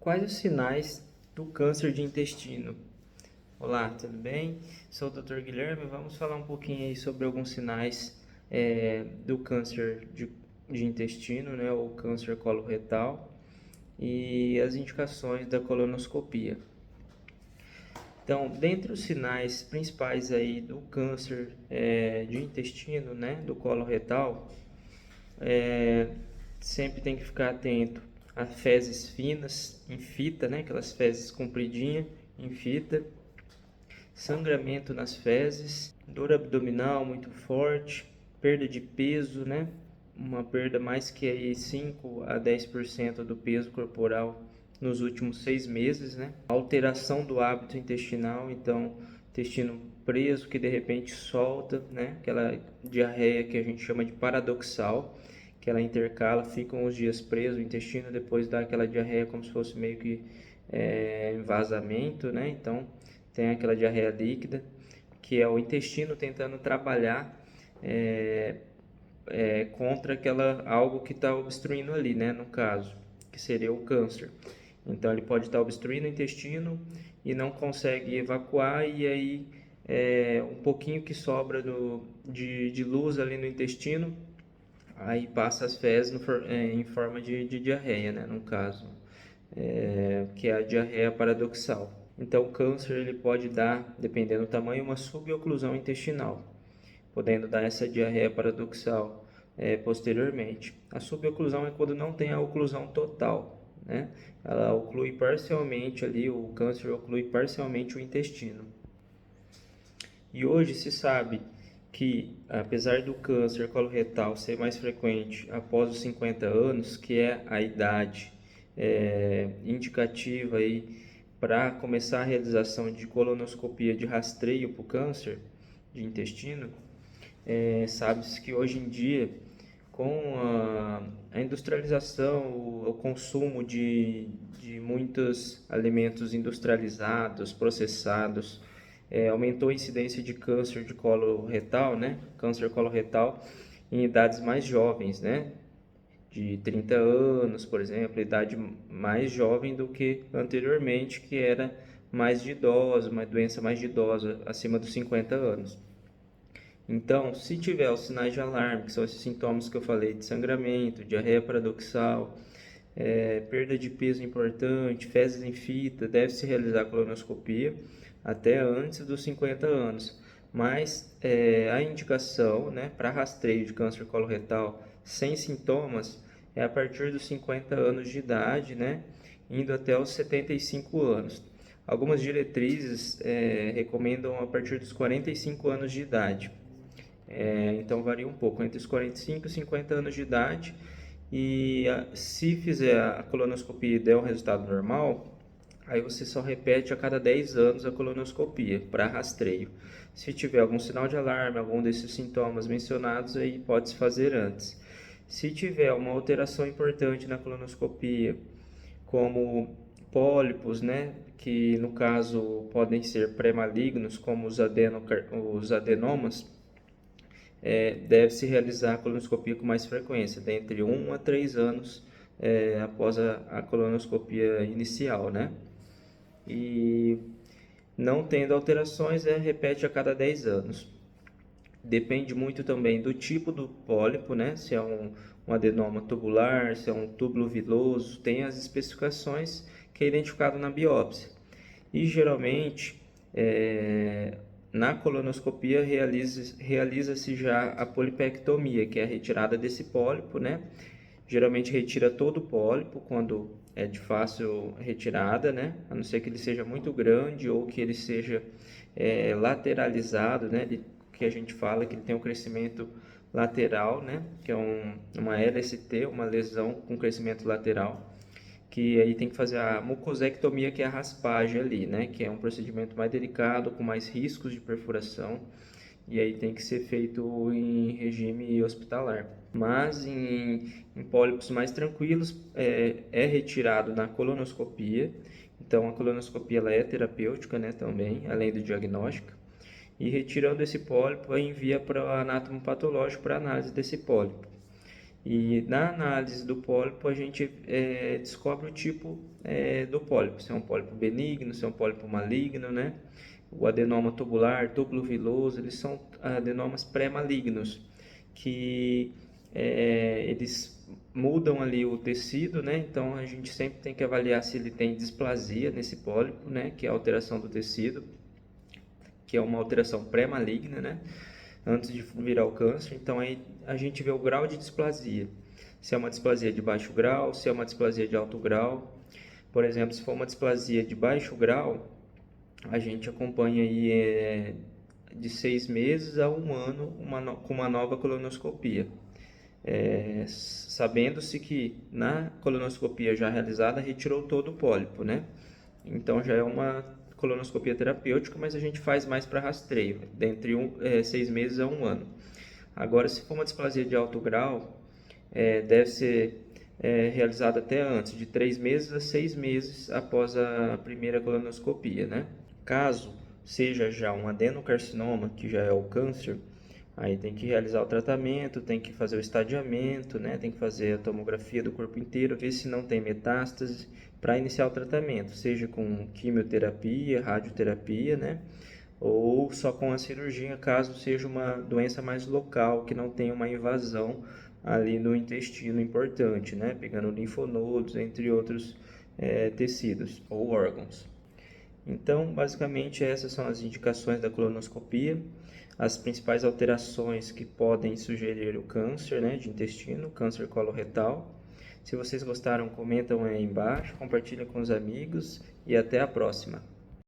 Quais os sinais do câncer de intestino? Olá, tudo bem? Sou o Dr. Guilherme. Vamos falar um pouquinho aí sobre alguns sinais do câncer de intestino, né, ou câncer coloretal, e as indicações da colonoscopia. Então, dentre os sinais principais aí do câncer de intestino, né, do colo retal, sempre tem que ficar atento a fezes finas em fita, né, aquelas fezes compridinhas em fita, sangramento nas fezes, dor abdominal muito forte, perda de peso, né, uma perda mais que aí 5 a 10% do peso corporal nos últimos 6 meses, né? Alteração do hábito intestinal, então intestino preso que de repente solta, né? Aquela diarreia que a gente chama de paradoxal, que ela intercala, fica uns dias preso o intestino, depois dá aquela diarreia como se fosse meio que vazamento, né? Então tem aquela diarreia líquida, que é o intestino tentando trabalhar contra algo que está obstruindo ali, né? No caso, que seria o câncer. Então ele pode estar obstruindo o intestino e não consegue evacuar, e aí um pouquinho que sobra de luz ali no intestino, aí passa as fezes em forma de diarreia, né? No caso, que é a diarreia paradoxal. Então o câncer ele pode dar, dependendo do tamanho, uma suboclusão intestinal, podendo dar essa diarreia paradoxal posteriormente. A suboclusão é quando não tem a oclusão total, né? Ela oclui parcialmente ali, o câncer oclui parcialmente o intestino. E hoje se sabe que, apesar do câncer coloretal ser mais frequente após os 50 anos, que é a idade indicativa aí para começar a realização de colonoscopia de rastreio para o câncer de intestino, sabe-se que hoje em dia, com a industrialização, o consumo de muitos alimentos industrializados, processados, aumentou a incidência de câncer de colo retal, né? Câncer coloretal em idades mais jovens, né? De 30 anos, por exemplo, idade mais jovem do que anteriormente, que era mais de idoso, uma doença mais de idosa, acima dos 50 anos. Então, se tiver os sinais de alarme, que são esses sintomas que eu falei, de sangramento, diarreia paradoxal, perda de peso importante, fezes em fita, deve-se realizar a colonoscopia até antes dos 50 anos. Mas a indicação, né, para rastreio de câncer coloretal sem sintomas é a partir dos 50 anos de idade, né, indo até os 75 anos. Algumas diretrizes recomendam a partir dos 45 anos de idade. Então varia um pouco entre os 45 e 50 anos de idade. E se fizer a colonoscopia e der um resultado normal, aí você só repete a cada 10 anos a colonoscopia para rastreio. Se tiver algum sinal de alarme, algum desses sintomas mencionados, aí pode-se fazer antes. Se tiver uma alteração importante na colonoscopia, como pólipos, né, que no caso podem ser pré-malignos, como os adenomas, deve-se realizar a colonoscopia com mais frequência, dentre 1 a 3 anos após a colonoscopia inicial, né? E não tendo alterações, repete a cada 10 anos. Depende muito também do tipo do pólipo, né? Se é um adenoma tubular, se é um túbulo viloso, tem as especificações que é identificado na biópsia. E geralmente, na colonoscopia realiza-se já a polipectomia, que é a retirada desse pólipo, né? Geralmente retira todo o pólipo quando é de fácil retirada, né? A não ser que ele seja muito grande ou que ele seja lateralizado, né? Que a gente fala que ele tem um crescimento lateral, né? Que é uma LST, uma lesão com crescimento lateral, que aí tem que fazer a mucosectomia, que é a raspagem ali, né? Que é um procedimento mais delicado, com mais riscos de perfuração, e aí tem que ser feito em regime hospitalar. Mas em pólipos mais tranquilos é retirado na colonoscopia. Então a colonoscopia ela é terapêutica, né, também, além do diagnóstico. E retirando esse pólipo, aí envia para o anátomo patológico para análise desse pólipo. E na análise do pólipo a gente descobre o tipo do pólipo, se é um pólipo benigno, se é um pólipo maligno, né? O adenoma tubular, duplo viloso, eles são adenomas pré-malignos, que eles mudam ali o tecido, né? Então a gente sempre tem que avaliar se ele tem displasia nesse pólipo, né? Que é a alteração do tecido, que é uma alteração pré-maligna, né? Antes de virar o câncer. Então aí a gente vê o grau de displasia. Se é uma displasia de baixo grau, se é uma displasia de alto grau. Por exemplo, se for uma displasia de baixo grau, a gente acompanha aí de 6 meses a 1 ano com uma nova colonoscopia. Sabendo-se que na colonoscopia já realizada retirou todo o pólipo, né? Então já é uma colonoscopia terapêutica, mas a gente faz mais para rastreio, dentre 6 meses a 1 ano. Agora, se for uma displasia de alto grau, deve ser realizada até antes, de 3 meses a 6 meses após a primeira colonoscopia, né? Caso seja já um adenocarcinoma, que já é o câncer, aí tem que realizar o tratamento, tem que fazer o estadiamento, né? Tem que fazer a tomografia do corpo inteiro, ver se não tem metástase para iniciar o tratamento, seja com quimioterapia, radioterapia, né? Ou só com a cirurgia, caso seja uma doença mais local, que não tenha uma invasão ali no intestino importante, né? Pegando linfonodos, entre outros tecidos ou órgãos. Então, basicamente, essas são as indicações da colonoscopia, as principais alterações que podem sugerir o câncer, né, de intestino, câncer coloretal. Se vocês gostaram, comentam aí embaixo, compartilhem com os amigos e até a próxima.